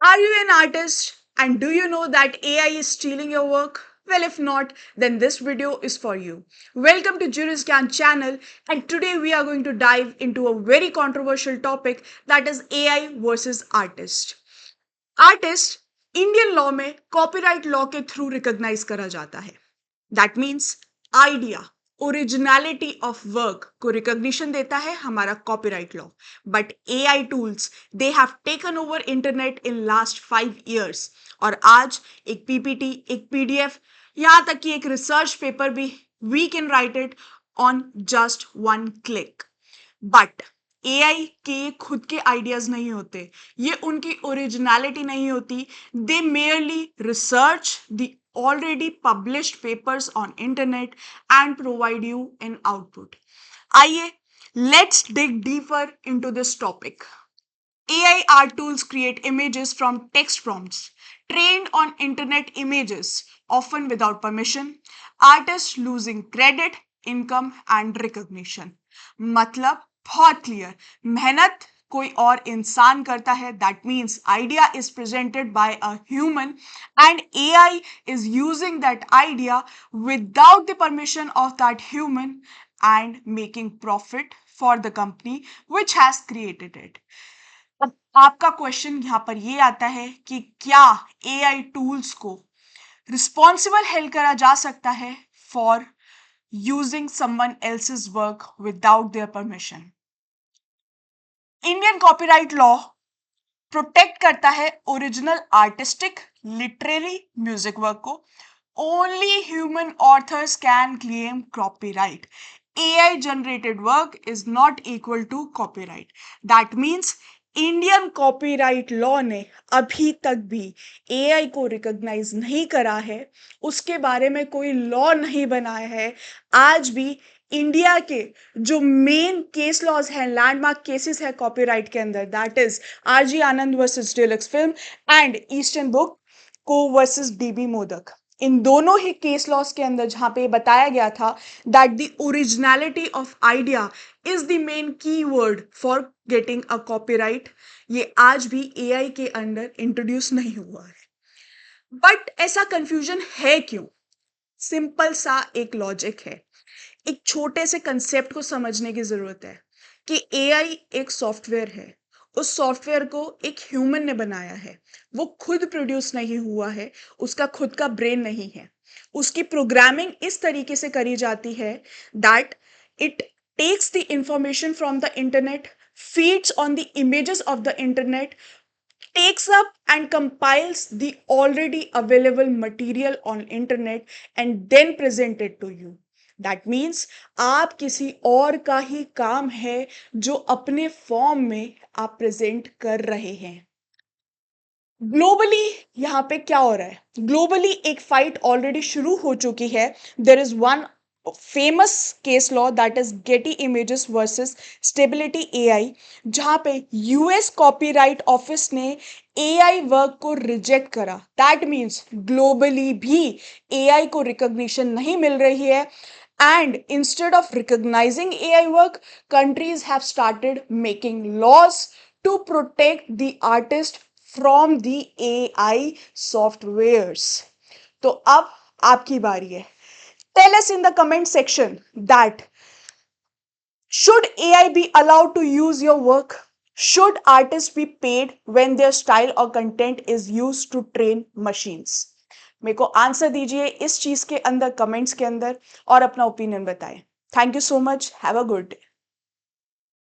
Are you an artist and do you know that AI is stealing your work? Well, if not, then this video is for you. Welcome to Juris Gyan channel, and today we are going to dive into a very controversial topic, that is AI versus artist. Artist Indian law में copyright law के through recognise करा जाता है. That means idea, originality of work को recognition देता है हमारा copyright law. But AI tools they have taken over internet in last 5 years. और आज एक पीपीटी, एक पीडीएफ, यहाँ तक कि एक रिसर्च पेपर भी we can write it on just one click. But AI के ये खुद के आइडियाज नहीं होते, ये उनकी ओरिजिनलिटी नहीं होती. They merely research the already published papers on internet and provide you an output. आइए, let's dig deeper into this topic. AI art tools create images from text prompts trained on internet images, often without permission, artists losing credit, income and recognition. मतलब बहुत clear, मेहनत कोई और इंसान करता है. That means idea is presented by a human and AI is using that idea without the permission of that human and making profit for the company which has created it. अब आपका question यहाँ पर ये आता है कि क्या AI tools को रिस्पॉन्सिबल हेल्ड करा जा सकता है for using someone else's work without their permission. Indian copyright law protect करता है original artistic literary music work को. Only human authors can claim copyright. AI generated work is not equal to copyright. That means Indian copyright law ने अभी तक भी AI को recognise नहीं करा है, उसके बारे में कोई लॉ नहीं बनाया है. आज भी इंडिया के जो मेन केस लॉज हैं, लैंडमार्क केसेस है कॉपीराइट के अंदर, that is RG Anand versus deluxe film and eastern book co versus DB Modak. इन दोनों ही केस लॉस के अंदर जहां पे बताया गया था that the originality of idea is the main key word for getting a copyright, ये आज भी एआई के अंदर इंट्रोड्यूस नहीं हुआ है. बट ऐसा कंफ्यूजन है क्यों? सिंपल सा एक लॉजिक है. एक छोटे से कंसेप्ट को समझने की जरूरत है कि एआई एक सॉफ्टवेयर है. उस सॉफ्टवेयर को एक ह्यूमन ने बनाया है, वो खुद प्रोड्यूस नहीं हुआ है, उसका खुद का ब्रेन नहीं है. उसकी प्रोग्रामिंग इस तरीके से करी जाती है that it takes the information from the internet, feeds on the images of the internet, takes up and compiles the already available material on internet and then present it to you. That means आप किसी और का ही काम है जो अपने form में आप प्रेजेंट कर रहे हैं. ग्लोबली यहाँ पे क्या हो रहा है? ग्लोबली एक फाइट ऑलरेडी शुरू हो चुकी है. There is one famous case law that is Getty Images versus Stability AI, जहां पे यूएस कॉपीराइट ऑफिस ने एआई वर्क को रिजेक्ट करा. दैट मीन्स ग्लोबली भी एआई को रिकॉग्निशन नहीं मिल रही है. And instead of recognizing AI work, countries have started making laws to protect the artist from the AI softwares. तो अब आपकी बारी है. Tell us in the comment section that should AI be allowed to use your work? Should artists be paid when their style or content is used to train machines? मेरे को answer दीजिए इस चीज के अंदर, कमेंट्स के अंदर, और अपना ओपिनियन बताएं. Thank you so much. Have a good day.